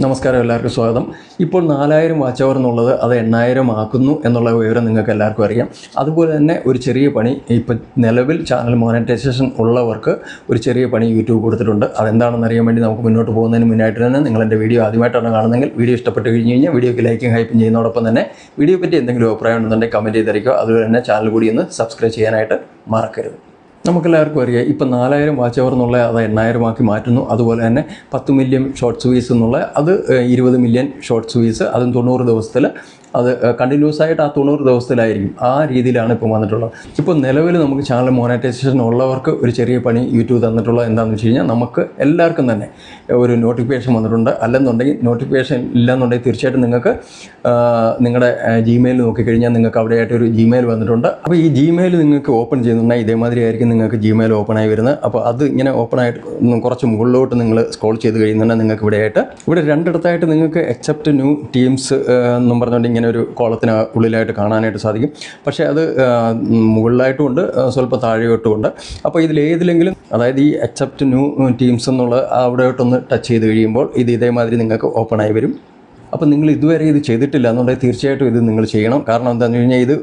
നമസ്കാരം, എല്ലാവർക്കും സ്വാഗതം. ഇപ്പോൾ 4000 വാച്ച് അവർ എന്നുള്ളത് അത് 8000 ആക്കുന്നു എന്നുള്ള വിവരം നിങ്ങൾക്ക് എല്ലാവർക്കും അറിയാം. അതുപോലെ തന്നെ ഒരു ചെറിയ പണി ഇപ്പം നിലവിൽ ചാനൽ മോണിറ്റൈസേഷൻ ഉള്ളവർക്ക് ഒരു ചെറിയ പണി യൂട്യൂബ് കൊടുത്തിട്ടുണ്ട്. അതെന്താണെന്ന് അറിയാൻ വേണ്ടി നമുക്ക് മുന്നോട്ട് പോകുന്നതിന് മുന്നായിട്ട് തന്നെ നിങ്ങൾ എൻ്റെ വീഡിയോ ആദ്യമായിട്ടാണ് കാണുന്നതെങ്കിൽ വീഡിയോ ഇഷ്ടപ്പെട്ട് കഴിഞ്ഞ് കഴിഞ്ഞാൽ വീഡിയോയ്ക്ക് ലൈക്കും ഹൈപ്പും ചെയ്യുന്നതോടൊപ്പം തന്നെ വീഡിയോ പറ്റി എന്തെങ്കിലും അഭിപ്രായം ഉണ്ടെന്നുണ്ടെങ്കിൽ കമൻറ്റ് ചെയ്തിരിക്കുക. അതുപോലെ തന്നെ ചാനൽ കൂടി ഒന്ന് സബ്സ്ക്രൈബ് ചെയ്യാനായിട്ട് മറക്കരുത്. നമുക്കെല്ലാവർക്കും അറിയാം, ഇപ്പം 4000 വാച്ച് അവർ എന്നുള്ള അത് 8000 ആക്കി മാറ്റുന്നു. അതുപോലെ തന്നെ 10 മില്യൺ ഷോർട്ട്സ് വ്യൂസ് എന്നുള്ള അത് 20 മില്യൺ ഷോർട്ട്സ് വ്യൂസ്, അതും 90 ദിവസത്തിൽ അത് കണ്ടിന്യൂസ് ആയിട്ട് ആ 90 ദിവസത്തിലായിരിക്കും. ആ രീതിയിലാണ് ഇപ്പോൾ വന്നിട്ടുള്ളത്. ഇപ്പോൾ നിലവിൽ നമുക്ക് ചാനൽ മോണിറ്റൈസേഷൻ ഉള്ളവർക്ക് ഒരു ചെറിയ പണി യൂട്യൂബ് തന്നിട്ടുള്ളത് എന്താണെന്ന് വെച്ച് കഴിഞ്ഞാൽ, നമുക്ക് എല്ലാവർക്കും തന്നെ ഒരു നോട്ടിഫിക്കേഷൻ വന്നിട്ടുണ്ട്. അല്ലെന്നുണ്ടെങ്കിൽ നോട്ടിഫിക്കേഷൻ ഇല്ലെന്നുണ്ടെങ്കിൽ തീർച്ചയായിട്ടും നിങ്ങൾക്ക് നിങ്ങളുടെ ജിമെയിൽ നോക്കിക്കഴിഞ്ഞാൽ നിങ്ങൾക്ക് അവിടെയായിട്ടൊരു ജിമെയിൽ വന്നിട്ടുണ്ട്. അപ്പോൾ ഈ ജിമെയിൽ നിങ്ങൾക്ക് ഓപ്പൺ ചെയ്യുന്നുണ്ടെങ്കിൽ ഇതേമാതിരി ആയിരിക്കും നിങ്ങൾക്ക് ജിമെയിൽ ഓപ്പൺ ആയി വരുന്നത്. അപ്പോൾ അത് ഇങ്ങനെ ഓപ്പൺ ആയിട്ട് കുറച്ച് മുകളിലോട്ട് നിങ്ങൾ സ്ക്രോൾ ചെയ്ത് കഴിയുന്നുണ്ടെങ്കിൽ നിങ്ങൾക്ക് ഇവിടെ രണ്ടിടത്തായിട്ട് നിങ്ങൾക്ക് എക്സെപ്റ്റ് ന്യൂ ടീംസ് എന്നും പറഞ്ഞുകൊണ്ട് ഇങ്ങനെ ഒരു കോളത്തിന് ഉള്ളിലായിട്ട് കാണാനായിട്ട് സാധിക്കും. പക്ഷേ അത് മുകളിലായിട്ടുമുണ്ട്, സ്വല്പം താഴെയോട്ടുമുണ്ട്. അപ്പോൾ ഇതിലേതിലെങ്കിലും, അതായത് ഈ എക്സെപ്റ്റ് ന്യൂ ടീംസ് എന്നുള്ള അവിടെയോട്ടൊന്ന് ടച്ച് ചെയ്ത് കഴിയുമ്പോൾ ഇത് ഇതേമാതിരി നിങ്ങൾക്ക് ഓപ്പൺ ആയി വരും. അപ്പോൾ നിങ്ങൾ ഇതുവരെ ഇത് ചെയ്തിട്ടില്ല എന്നുണ്ടെങ്കിൽ തീർച്ചയായിട്ടും ഇത് നിങ്ങൾ ചെയ്യണം. കാരണം എന്താണെന്ന് കഴിഞ്ഞാൽ ഇത്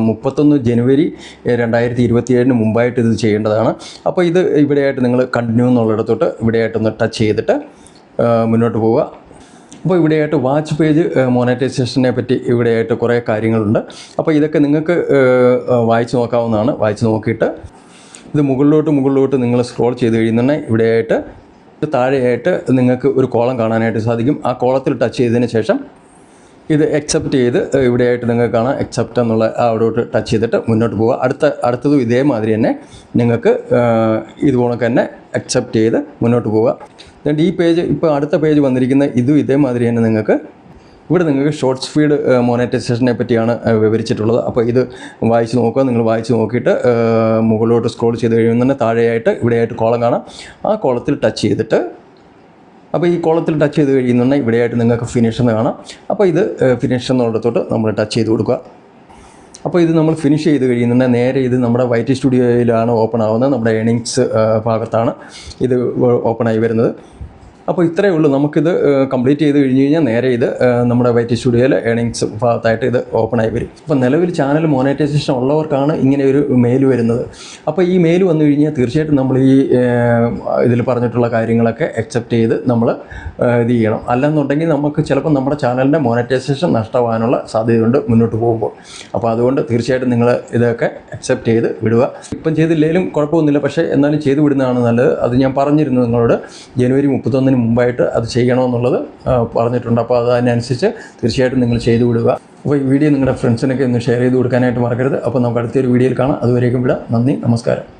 31 ജനുവരി 2027 മുമ്പായിട്ട് ഇത് ചെയ്യേണ്ടതാണ്. അപ്പോൾ ഇത് ഇവിടെയായിട്ട് നിങ്ങൾ കണ്ടിന്യൂ എന്നുള്ളിടത്തോട്ട് ഇവിടെയായിട്ടൊന്ന് ടച്ച് ചെയ്തിട്ട് മുന്നോട്ട് പോവുക. അപ്പോൾ ഇവിടെയായിട്ട് വാച്ച് പേജ് മോണിറ്റൈസേഷനെ പറ്റി ഇവിടെയായിട്ട് കുറേ കാര്യങ്ങളുണ്ട്. അപ്പോൾ ഇതൊക്കെ നിങ്ങൾക്ക് വായിച്ച് നോക്കാവുന്നതാണ്. വായിച്ച് നോക്കിയിട്ട് ഇത് മുകളിലോട്ട് നിങ്ങൾ സ്ക്രോൾ ചെയ്ത് കഴിയുന്നുണ്ടെങ്കിൽ ഇവിടെയായിട്ട് താഴെയായിട്ട് നിങ്ങൾക്ക് ഒരു കോളം കാണാനായിട്ട് സാധിക്കും. ആ കോളത്തിൽ ടച്ച് ചെയ്തതിന് ശേഷം ഇത് അക്സെപ്റ്റ് ചെയ്ത് ഇവിടെയായിട്ട് നിങ്ങൾക്ക് കാണാം അക്സെപ്റ്റ് എന്നുള്ള അവിടോട്ട് ടച്ച് ചെയ്തിട്ട് മുന്നോട്ട് പോവുക. അടുത്തതും ഇതേമാതിരി തന്നെ നിങ്ങൾക്ക് ഇതുപോലൊക്കെ തന്നെ അക്സെപ്റ്റ് ചെയ്ത് മുന്നോട്ട് പോവുക. എന്നിട്ട് ഈ പേജ്, ഇപ്പോൾ അടുത്ത പേജ് വന്നിരിക്കുന്ന ഇതും ഇതേമാതിരി തന്നെ നിങ്ങൾക്ക് ഷോർട്ട്സ് ഫീഡ് മോണിറ്റൈസേഷനെ പറ്റിയാണ് വിവരിച്ചിട്ടുള്ളത്. അപ്പോൾ ഇത് വായിച്ച് നോക്കുക. നിങ്ങൾ വായിച്ച് നോക്കിയിട്ട് മുകളിലോട്ട് സ്ക്രോൾ ചെയ്ത് കഴിയുമ്പോൾ താഴെയായിട്ട് ഇവിടെയായിട്ട് കോളം കാണാം. ആ കോളത്തിൽ ടച്ച് ചെയ്തിട്ട്, അപ്പോൾ ഈ കോളത്തിൽ ടച്ച് ചെയ്ത് കഴിയുന്നുണ്ടെങ്കിൽ ഇവിടെയായിട്ട് നിങ്ങൾക്ക് ഫിനിഷ് എന്ന് കാണാം. അപ്പോൾ ഇത് ഫിനിഷ് എന്നുള്ളിടത്തോട്ട് നമ്മൾ ടച്ച് ചെയ്ത് കൊടുക്കുക. അപ്പോൾ ഇത് നമ്മൾ ഫിനിഷ് ചെയ്ത് കഴിയുന്നുണ്ടെങ്കിൽ നേരെ ഇത് നമ്മുടെ വൈറ്റ് സ്റ്റുഡിയോയിലാണ് ഓപ്പൺ ആവുന്നത്. നമ്മുടെ ഏണിങ്സ് ഭാഗത്താണ് ഇത് ഓപ്പൺ ആയി വരുന്നത്. അപ്പോൾ ഇത്രയേ ഉള്ളൂ. നമുക്കിത് കംപ്ലീറ്റ് ചെയ്ത് കഴിഞ്ഞ് കഴിഞ്ഞാൽ നേരെ ഇത് നമ്മുടെ വൈറ്റ് സ്റ്റുഡിയോയിൽ ഏണിങ്സ് ഭാഗത്തായിട്ട് ഇത് ഓപ്പൺ ആയി വരും. അപ്പോൾ നിലവിൽ ചാനൽ മോണിറ്റൈസേഷൻ ഉള്ളവർക്കാണ് ഇങ്ങനെ ഒരു മെയിൽ വരുന്നത്. അപ്പോൾ ഈ മെയിൽ വന്നു കഴിഞ്ഞാൽ തീർച്ചയായിട്ടും നമ്മൾ ഈ ഇതിൽ പറഞ്ഞിട്ടുള്ള കാര്യങ്ങളൊക്കെ അക്സെപ്റ്റ് ചെയ്ത് നമ്മൾ ഇത് ചെയ്യണം. അല്ലെന്നുണ്ടെങ്കിൽ നമുക്ക് ചിലപ്പോൾ നമ്മുടെ ചാനലിൻ്റെ മോണിറ്റൈസേഷൻ നഷ്ടമാകാനുള്ള സാധ്യതയുണ്ട് മുന്നോട്ട് പോകുമ്പോൾ. അപ്പോൾ അതുകൊണ്ട് തീർച്ചയായിട്ടും നിങ്ങൾ ഇതൊക്കെ അക്സെപ്റ്റ് ചെയ്ത് വിടുക. ഇപ്പം ചെയ്തില്ലെങ്കിലും കുഴപ്പമൊന്നുമില്ല, പക്ഷേ എന്നാലും ചെയ്ത് വിടുന്നതാണ് നല്ലത്. അത് ഞാൻ പറഞ്ഞിരുന്നു നിങ്ങളോട്, ജനുവരി 31 മുമ്പായിട്ട് അത് ചെയ്യണമെന്നുള്ളത് പറഞ്ഞിട്ടുണ്ട്. അപ്പോൾ അതിനനുസരിച്ച് തീർച്ചയായിട്ടും നിങ്ങൾ ചെയ്തു വിടുക. അപ്പോൾ ഈ വീഡിയോ നിങ്ങളുടെ ഫ്രണ്ട്സിനൊക്കെ ഒന്ന് ഷെയർ ചെയ്ത് കൊടുക്കാനായിട്ട് മറക്കരുത്. അപ്പോൾ നമുക്ക് അടുത്തൊരു വീഡിയോയിൽ കാണാം. അതുവരേക്കും വിടാം. നന്ദി, നമസ്കാരം.